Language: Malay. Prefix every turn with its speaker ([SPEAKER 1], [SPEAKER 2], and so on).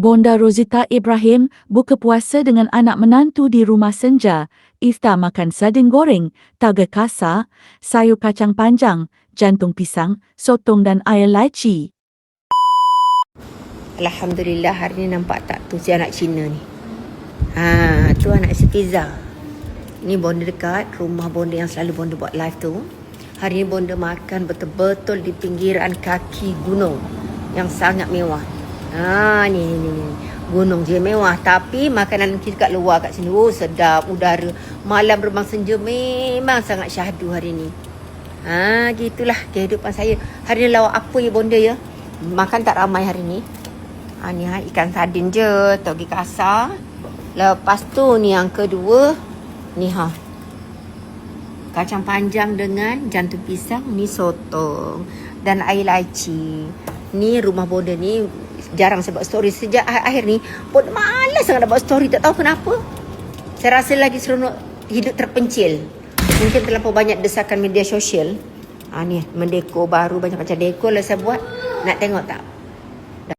[SPEAKER 1] Bonda Rozita Ibrahim buka puasa dengan anak menantu di rumah senja. Iftar makan sardin goreng, taga kasar, sayur kacang panjang, jantung pisang, sotong dan air laci.
[SPEAKER 2] Alhamdulillah, hari ni nampak tak tu si anak Cina ni. Tu anak si Pizza. Ni bonda dekat rumah bonda yang selalu bonda buat live tu. Hari ni bonda makan betul-betul di pinggiran kaki gunung yang sangat mewah. Ni. Gunung je mewah, tapi makanan kita kat luar kat sini, sedap udara. Malam berbang senja memang sangat syahdu hari ni. Gitulah kehidupan saya. Hari ni lawak apa ya bonda ya? Makan tak ramai hari ni. Ni ikan sardin je, togi kasar. Lepas tu ni yang kedua, ni kacang panjang dengan jantung pisang, ni sotong dan air laci. Ni rumah bonda ni jarang saya buat story. Sejak akhir ni bonda malas sangat nak buat story, tak tahu kenapa. Saya rasa lagi seronok hidup terpencil. Mungkin terlampau banyak desakan media sosial. Ni mendekor baru, banyak macam dekor lah saya buat. Nak tengok tak?